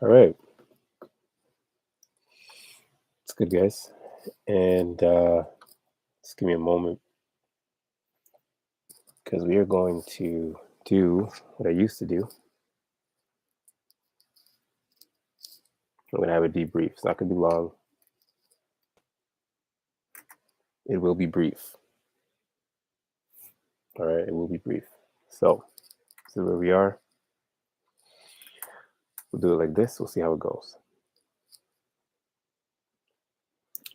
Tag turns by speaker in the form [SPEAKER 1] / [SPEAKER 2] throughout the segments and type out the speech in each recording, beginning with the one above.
[SPEAKER 1] All right, it's good, guys. And just give me a moment because we are going to do what I used to do. I'm going to have a debrief. It's not going to be long, it will be brief. All right, it will be brief. So, this is where we are. We'll do it like this, we'll see how it goes.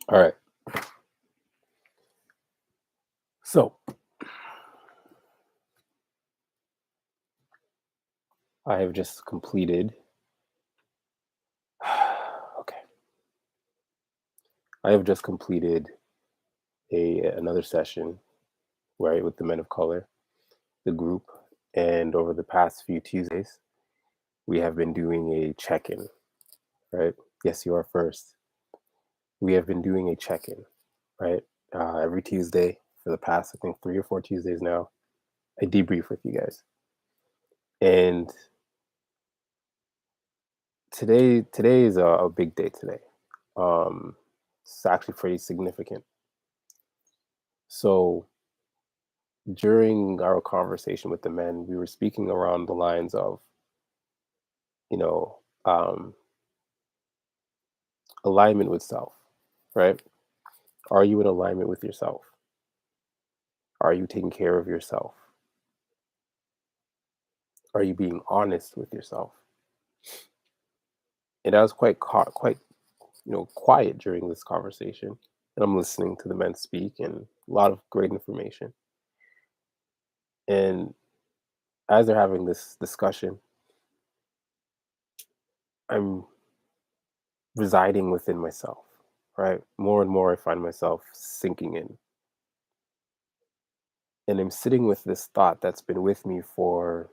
[SPEAKER 1] All right. So, I have just completed. Okay. I have just completed another session, right, with the Men of Color, the group, and over the past few Tuesdays, we have been doing a check-in, right? Yes, you are first. We have been doing a check-in, right? Every Tuesday for the past, I think, 3 or 4 Tuesdays now. I debrief with you guys, and today is a big day today. Um, it's actually pretty significant. So during our conversation with the men, we were speaking around the lines of, you know, um, alignment with self, right? Are you in alignment with yourself? Are you taking care of yourself? Are you being honest with yourself? And I was quite quiet during this conversation, and I'm listening to the men speak and a lot of great information. And as they're having this discussion, I'm residing within myself, right? More and more, I find myself sinking in, and I'm sitting with this thought that's been with me for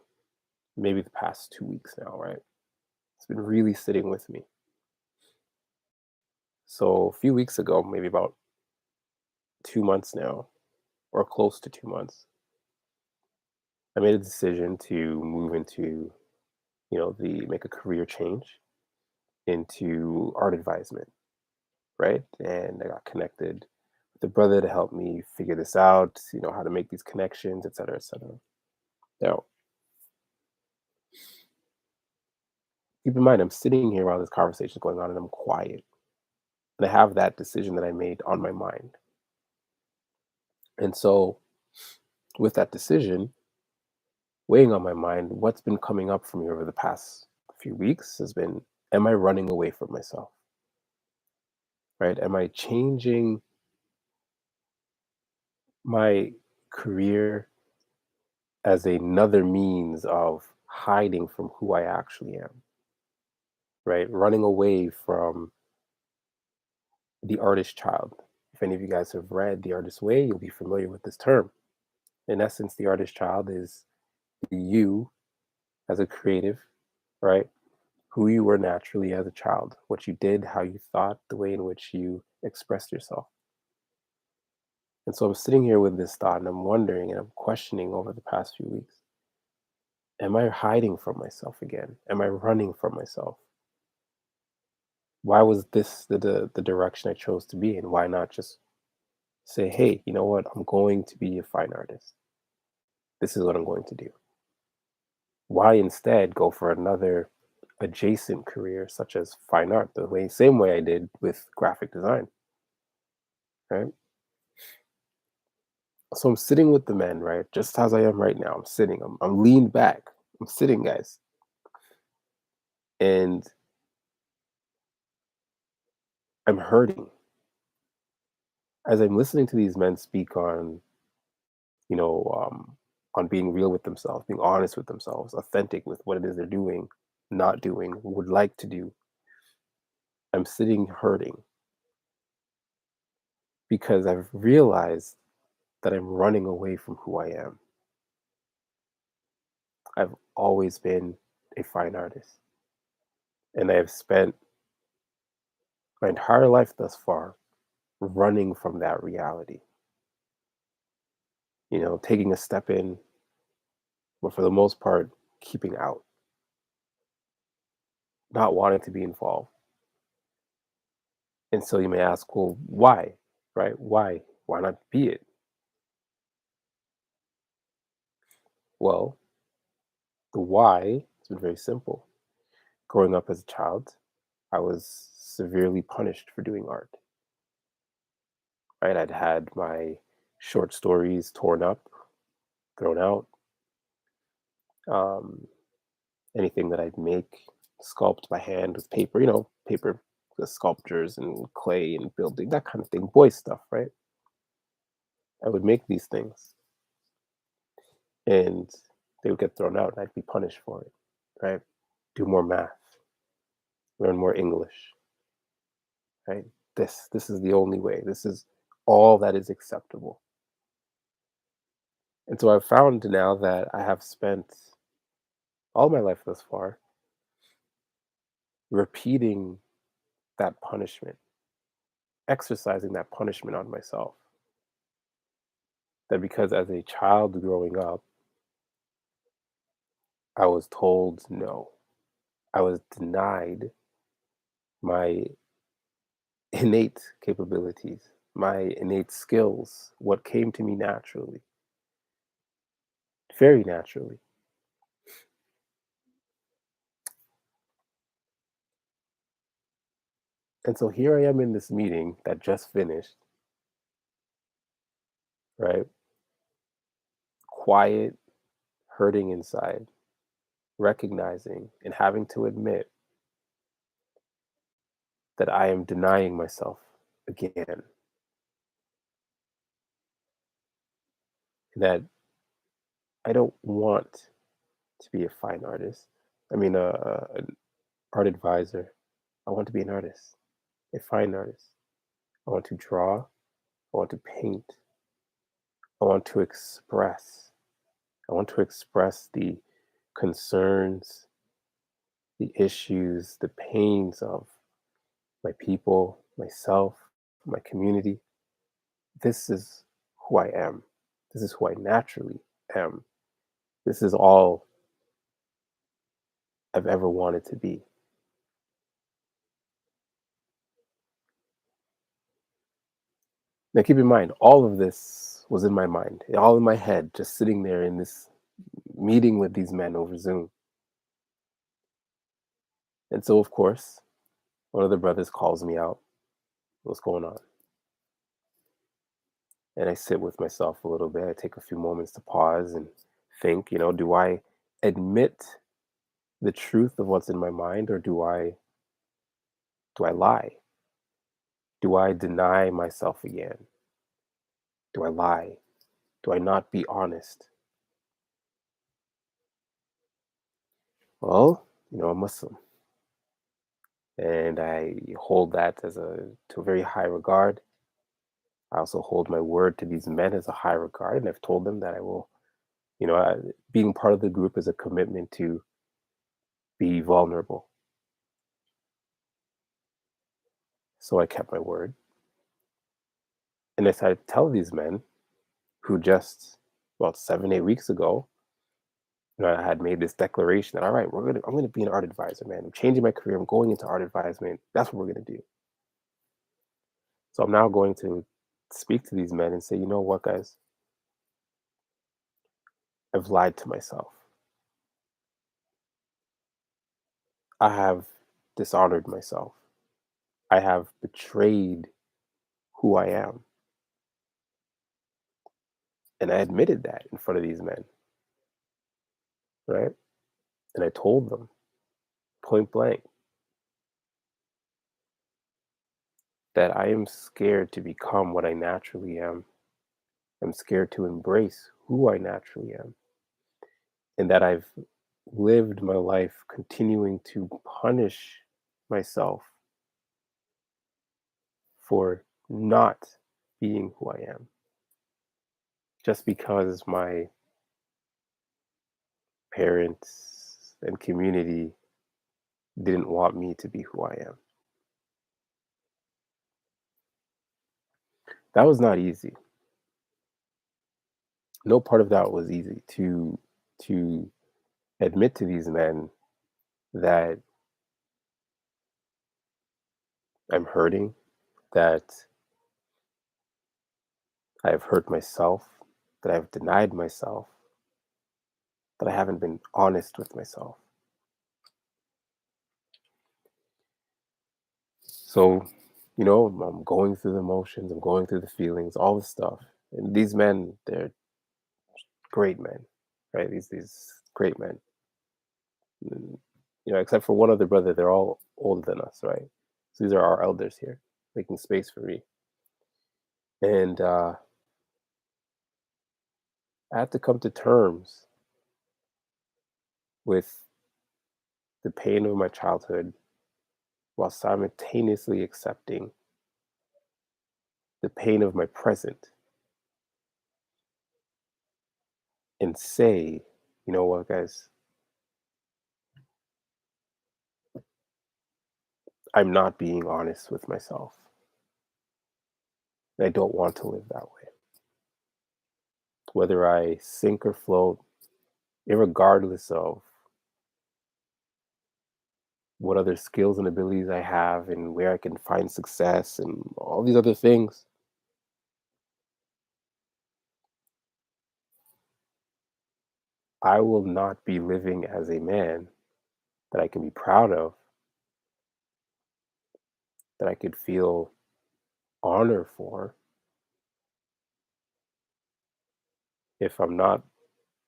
[SPEAKER 1] maybe the past 2 weeks now, right? It's been really sitting with me. So a few weeks ago, maybe about 2 months now, or close to 2 months, I made a decision to move into, the make a career change into art advisement, right? And I got connected with a brother to help me figure this out, how to make these connections, et cetera, et cetera. Now, keep in mind, I'm sitting here while this conversation is going on and I'm quiet. And I have that decision that I made on my mind. And so, with that decision weighing on my mind, what's been coming up for me over the past few weeks has been, am I running away from myself? Right? Am I changing my career as another means of hiding from who I actually am? Right? Running away from the artist child. If any of you guys have read The Artist's Way, you'll be familiar with this term. In essence, the artist child is you as a creative, right? Who you were naturally as a child, what you did, how you thought, the way in which you expressed yourself. And so I'm sitting here with this thought and I'm wondering and I'm questioning over the past few weeks, am I hiding from myself again? Am I running from myself? Why was this the direction I chose to be in? Why not just say, hey, you know what? I'm going to be a fine artist. This is what I'm going to do. Why instead go for another adjacent career such as fine art, the same way I did with graphic design, right? So I'm sitting with the men, right? Just as I am right now. I'm sitting. I'm leaned back. I'm sitting, guys. And I'm hurting. As I'm listening to these men speak you know, um, on being real with themselves, being honest with themselves, authentic with what it is they're doing, not doing, would like to do. I'm sitting hurting because I've realized that I'm running away from who I am. I've always been a fine artist, and I have spent my entire life thus far running from that reality, taking a step in, but for the most part, keeping out. not wanting to be involved. And so you may ask, well, why? Right? Why? Why not be it? Well, the why has been very simple. Growing up as a child, I was severely punished for doing art. Right? I'd had my short stories torn up, thrown out. Um, Anything that I'd make, sculpt by hand with paper, paper, the sculptures and clay and building, that kind of thing, boy stuff, right? I would make these things and they would get thrown out and I'd be punished for it, right? Do more math, learn more English, right? This is the only way. This is all that is acceptable. And so I've found now that I have spent all my life thus far repeating that punishment, exercising that punishment on myself. That because as a child growing up, I was told no. I was denied my innate capabilities, my innate skills, what came to me naturally, very naturally. And so here I am in this meeting that just finished, right? Quiet, hurting inside, recognizing and having to admit that I am denying myself again, that I don't want to be a fine artist. I mean, an art advisor. I want to be an artist, a fine artist. I want to draw. I want to paint. I want to express. I want to express the concerns, the issues, the pains of my people, myself, my community. This is who I am. This is who I naturally am. This is all I've ever wanted to be. Now, keep in mind, all of this was in my mind, all in my head, just sitting there in this meeting with these men over Zoom. And so, of course, one of the brothers calls me out. What's going on? And I sit with myself a little bit. I take a few moments to pause and think, do I admit the truth of what's in my mind or do I lie? Do I deny myself again? Do I lie? Do I not be honest? Well, I'm Muslim and I hold that as a very high regard. I also hold my word to these men as a high regard, and I've told them that I will, being part of the group is a commitment to be vulnerable. So I kept my word. And I decided to tell these men who just about 7, 8 weeks ago, I had made this declaration that all right, I'm gonna be an art advisor, man. I'm changing my career. I'm going into art advisement. That's what we're gonna do. So I'm now going to speak to these men and say, you know what, guys, I've lied to myself. I have dishonored myself. I have betrayed who I am. And I admitted that in front of these men, right? And I told them point blank that I am scared to become what I naturally am. I'm scared to embrace who I naturally am. And that I've lived my life continuing to punish myself for not being who I am just because my parents and community didn't want me to be who I am. That was not easy. No part of that was easy to admit to these men that I'm hurting, that I have hurt myself, that I've denied myself, that I haven't been honest with myself. So, I'm going through the motions, I'm going through the feelings, all this stuff. And these men, they're great men, right? These great men. Mm, except for one other brother, they're all older than us, right? So these are our elders here, making space for me. And I had to come to terms with the pain of my childhood while simultaneously accepting the pain of my present and say, you know what, guys, I'm not being honest with myself. And I don't want to live that way. Whether I sink or float, irregardless of what other skills and abilities I have and where I can find success and all these other things, I will not be living as a man that I can be proud of, that I could feel honor for if I'm not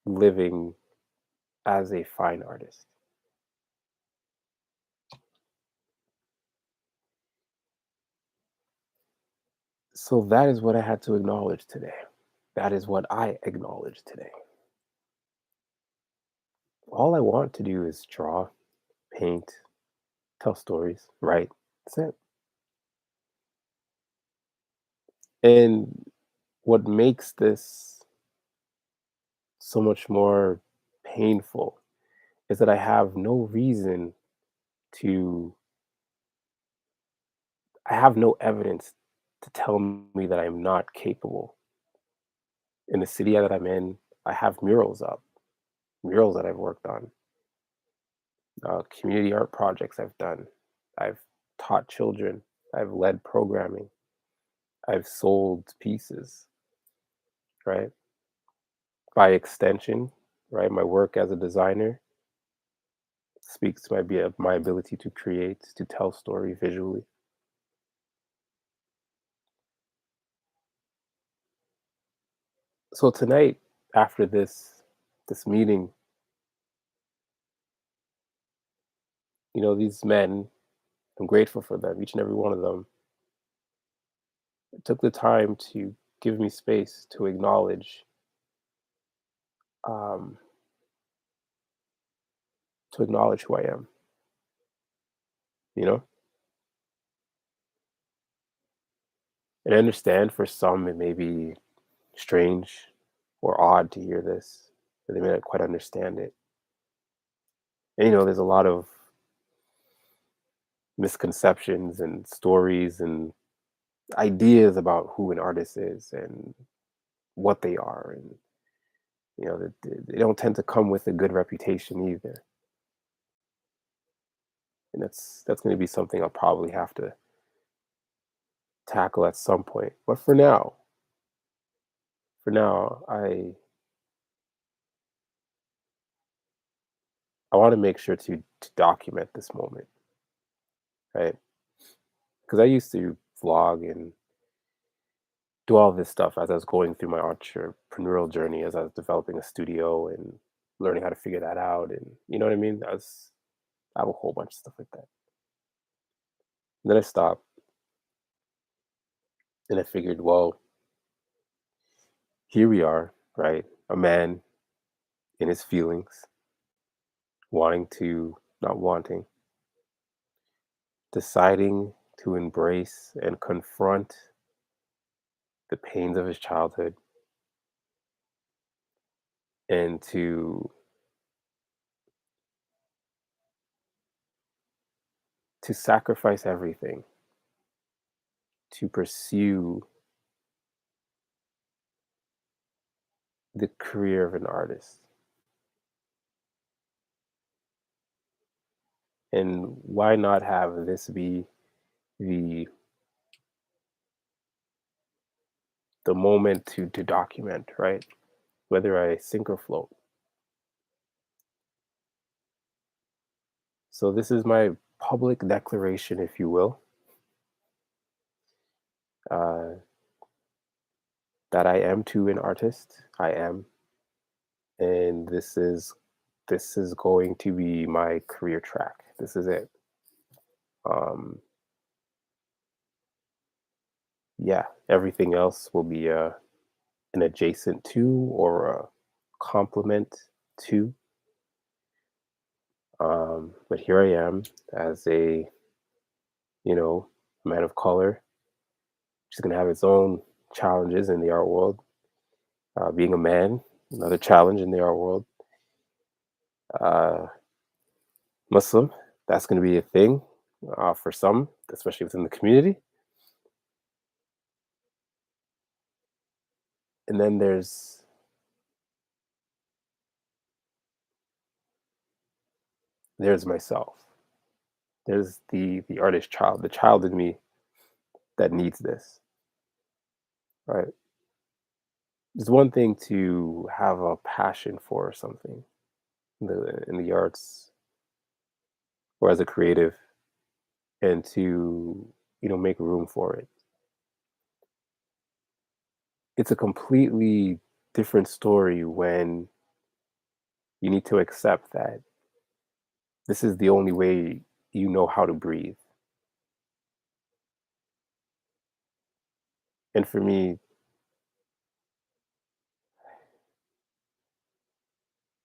[SPEAKER 1] living as a fine artist. So that is what I had to acknowledge today. That is what I acknowledge today. All I want to do is draw, paint, tell stories, write. That's it. And what makes this so much more painful is that I have no reason to, I have no evidence to tell me that I'm not capable. In the city that I'm in, I have murals up, murals that I've worked on, community art projects I've done. I've taught children, I've led programming, I've sold pieces, right? By extension, right, my work as a designer speaks to my ability to create, to tell story visually. So tonight, after this meeting, these men, I'm grateful for them, each and every one of them, took the time to give me space to um, acknowledge who I am. You know, and I understand for some it may be strange or odd to hear this, or they may not quite understand it. And there's a lot of misconceptions and stories and ideas about who an artist is and what they are, and that they don't tend to come with a good reputation either. And that's going to be something I'll probably have to tackle at some point. But for now, I want to make sure to document this moment, right? Because I used to vlog and do all this stuff as I was going through my entrepreneurial journey, as I was developing a studio and learning how to figure that out, and you know what I mean. I have a whole bunch of stuff like that. And then I stopped and I figured, well, here we are, right? A man in his feelings, wanting to, not wanting, deciding to embrace and confront the pains of his childhood and to sacrifice everything to pursue the career of an artist. And why not have this be the the moment to document, right? Whether I sink or float. So this is my public declaration, if you will, uh, that I am too an artist. I am, and this is going to be my career track. This is it. Um, yeah, everything else will be an adjacent to or a complement to. But here I am as a man of color, which is going to have its own challenges in the art world. Being a man, another challenge in the art world. Uh, Muslim, that's going to be a thing for some, especially within the community. And then there's myself. There's the artist child, the child in me that needs this. Right? It's one thing to have a passion for something in the arts or as a creative, and to make room for it. It's a completely different story when you need to accept that this is the only way you know how to breathe. And for me,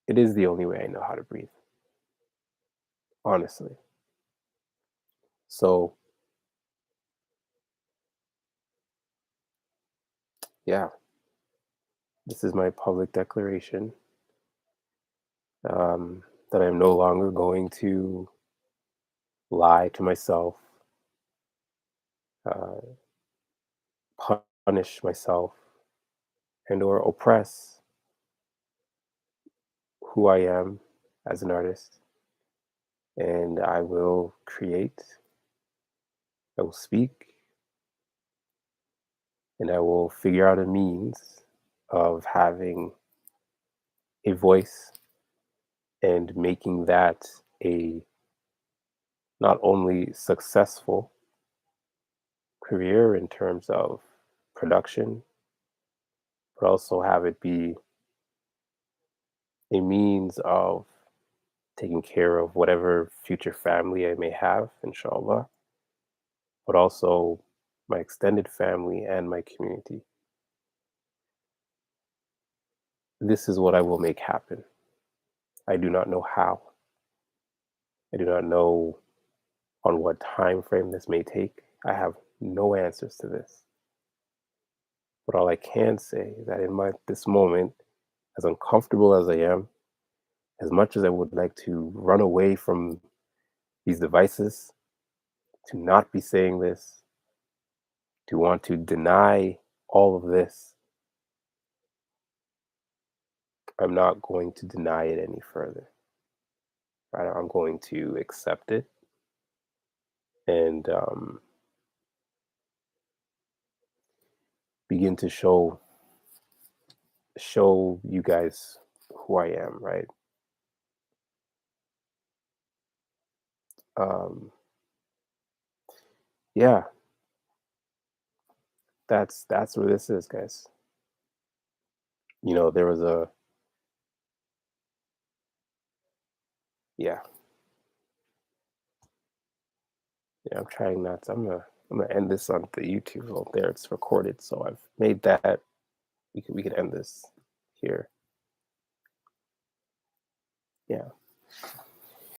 [SPEAKER 1] it is the only way I know how to breathe, honestly. So, yeah, this is my public declaration, that I'm no longer going to lie to myself, uh, punish myself, and or oppress who I am as an artist. And I will create, I will speak, and I will figure out a means of having a voice and making that a not only successful career in terms of production, but also have it be a means of taking care of whatever future family I may have, inshallah, but also my extended family and my community. This is what I will make happen. I do not know how. I do not know on what time frame this may take. I have no answers to this. But all I can say is that in this moment, as uncomfortable as I am, as much as I would like to run away from these devices, to not be saying this, to want to deny all of this, I'm not going to deny it any further. Right? I'm going to accept it and begin to show you guys who I am. Right? Um, yeah, that's where this is, guys. There was a yeah, yeah. I'm trying not to. I'm gonna end this on the YouTube. Well, there it's recorded, so I've made that. We can end this here. Yeah.